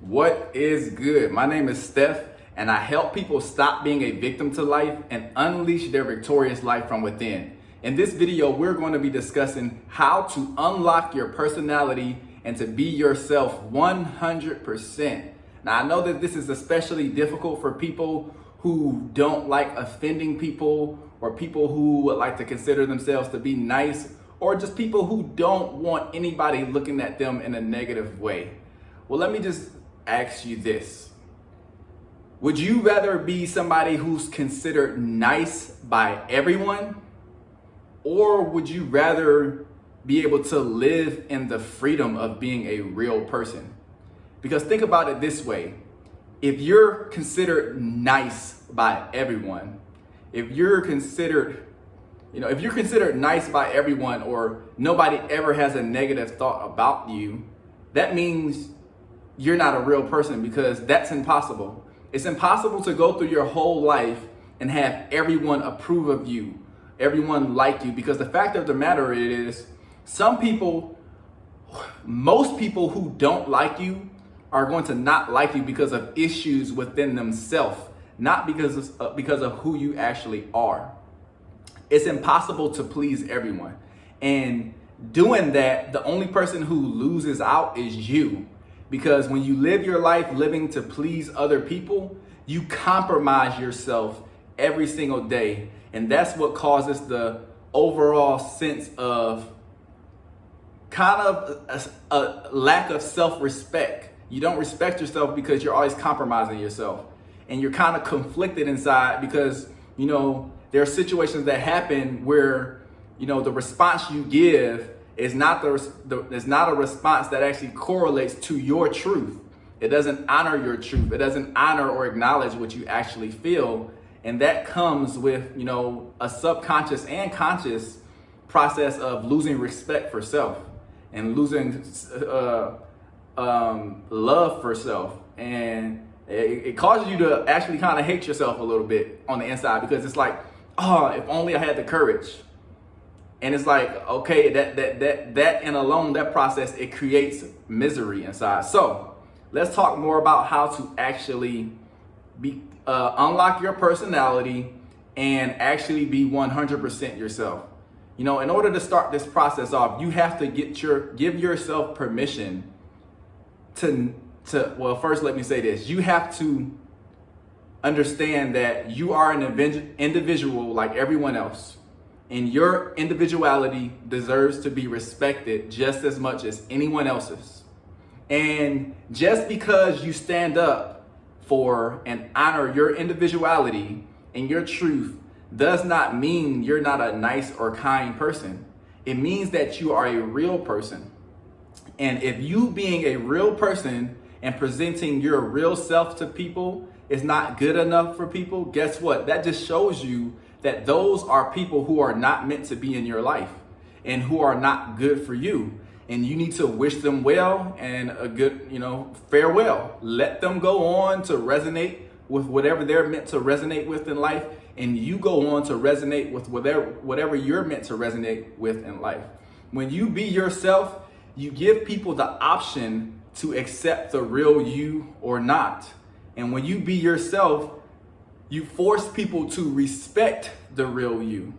What is good? My name is Steph, and I help people stop being a victim to life and unleash their victorious life from within. In this video, we're going to be discussing how to unlock your personality and to be yourself 100%. Now, I know that this is especially difficult for people who don't like offending people, or people who would like to consider themselves to be nice, or just people who don't want anybody looking at them in a negative way. Well, let me just ask you this. Would you rather be somebody who's considered nice by everyone? Or would you rather be able to live in the freedom of being a real person? Because think about it this way. If you're considered nice by everyone, if you're considered nice by everyone, or nobody ever has a negative thought about you, that means you're not a real person, because that's impossible. It's impossible to go through your whole life and have everyone approve of you, everyone like you, because the fact of the matter is, most people who don't like you are going to not like you because of issues within themselves, not because of who you actually are. It's impossible to please everyone. And doing that, the only person who loses out is you. Because when you live your life living to please other people, you compromise yourself every single day. And that's what causes the overall sense of kind of a lack of self-respect. You don't respect yourself because you're always compromising yourself. And you're kind of conflicted inside because, there are situations that happen where, the response you give is not it's not a response that actually correlates to your truth. It doesn't honor your truth. It doesn't honor or acknowledge what you actually feel. And that comes with, a subconscious and conscious process of losing respect for self and losing love for self. And it causes you to actually kind of hate yourself a little bit on the inside, because it's like, oh, if only I had the courage. And it's like, okay, that and alone, that process, it creates misery inside. So let's talk more about how to actually unlock your personality and actually be 100% yourself. In order to start this process off, you have to give yourself permission well, first let me say this. You have to understand that you are an individual like everyone else. And your individuality deserves to be respected just as much as anyone else's. And just because you stand up for and honor your individuality and your truth does not mean you're not a nice or kind person. It means that you are a real person. And if you being a real person and presenting your real self to people is not good enough for people, guess what? That just shows you that those are people who are not meant to be in your life and who are not good for you. And you need to wish them well and a good, farewell. Let them go on to resonate with whatever they're meant to resonate with in life. And you go on to resonate with whatever you're meant to resonate with in life. When you be yourself, you give people the option to accept the real you or not. And when you be yourself, you force people to respect the real you.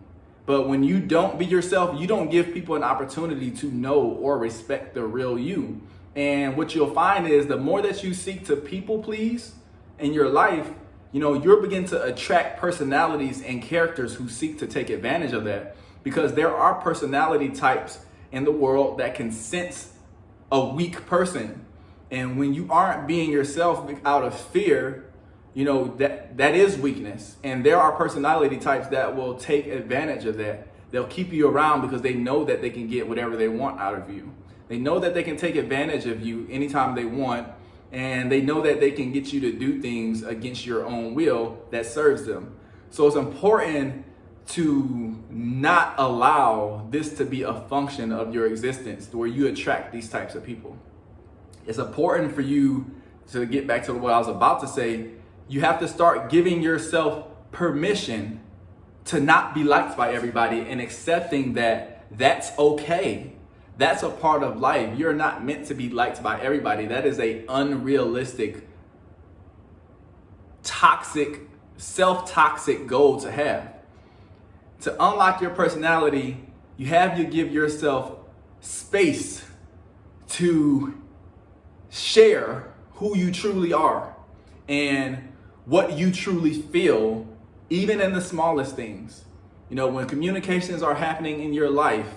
But when you don't be yourself, you don't give people an opportunity to know or respect the real you. And what you'll find is the more that you seek to people please in your life, you'll begin to attract personalities and characters who seek to take advantage of that. Because there are personality types in the world that can sense a weak person. And when you aren't being yourself out of fear, that is weakness. And there are personality types that will take advantage of that. They'll keep you around because they know that they can get whatever they want out of you. They know that they can take advantage of you anytime they want. And they know that they can get you to do things against your own will that serves them. So it's important to not allow this to be a function of your existence where you attract these types of people. It's important for you to get back to what I was about to say. You have to start giving yourself permission to not be liked by everybody and accepting that that's okay. That's a part of life. You're not meant to be liked by everybody. That is a unrealistic, toxic, self-toxic goal to have. To unlock your personality, you have to give yourself space to share who you truly are and what you truly feel, even in the smallest things. You know, when communications are happening in your life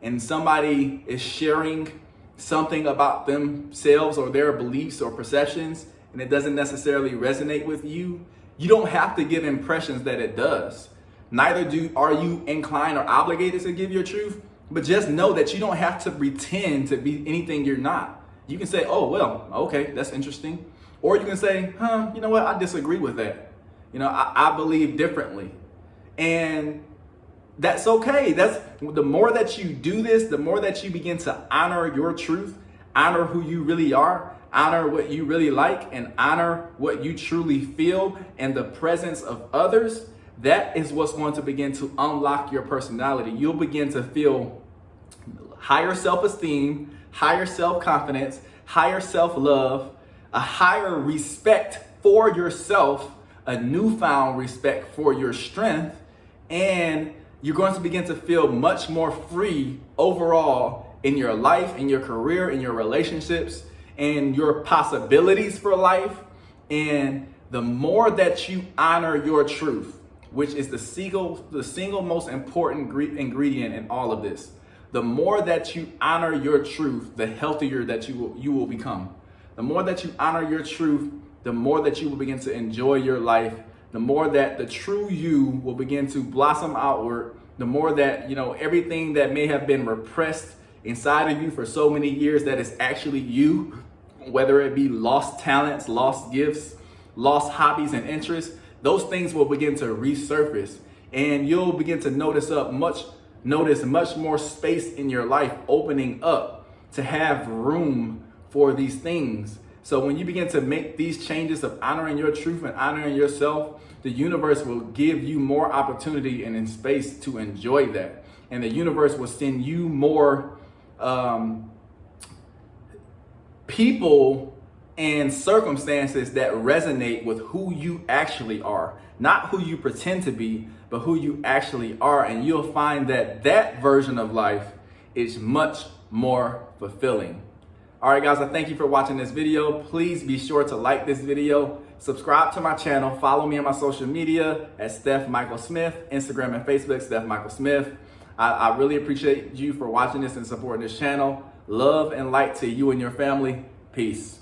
and somebody is sharing something about themselves or their beliefs or perceptions, and it doesn't necessarily resonate with you, you don't have to give impressions that it does. Neither are you inclined or obligated to give your truth, but just know that you don't have to pretend to be anything you're not. You can say, oh, well, okay, that's interesting. Or you can say, you know what, I disagree with that. You know, I believe differently. And that's okay. That's the more that you do this, the more that you begin to honor your truth, honor who you really are, honor what you really like, and honor what you truly feel in the presence of others. That is what's going to begin to unlock your personality. You'll begin to feel higher self-esteem, higher self-confidence, higher self-love, a higher respect for yourself, a newfound respect for your strength, and you're going to begin to feel much more free overall in your life, in your career, in your relationships, and your possibilities for life. And the more that you honor your truth, which is the single most important ingredient in all of this, the more that you honor your truth, the healthier that you will become. The more that you honor your truth, the more that you will begin to enjoy your life, the more that the true you will begin to blossom outward, the more that, you know, everything that may have been repressed inside of you for so many years that is actually you, whether it be lost talents, lost gifts, lost hobbies and interests, those things will begin to resurface, and you'll begin to notice much more space in your life opening up to have room for these things. So when you begin to make these changes of honoring your truth and honoring yourself, the universe will give you more opportunity and in space to enjoy that. And the universe will send you more people and circumstances that resonate with who you actually are. Not who you pretend to be, but who you actually are. And you'll find that that version of life is much more fulfilling. All right, guys, I thank you for watching this video. Please be sure to like this video, subscribe to my channel, follow me on my social media at StephMichaelSmith, Instagram and Facebook, StephMichaelSmith. I really appreciate you for watching this and supporting this channel. Love and light to you and your family. Peace.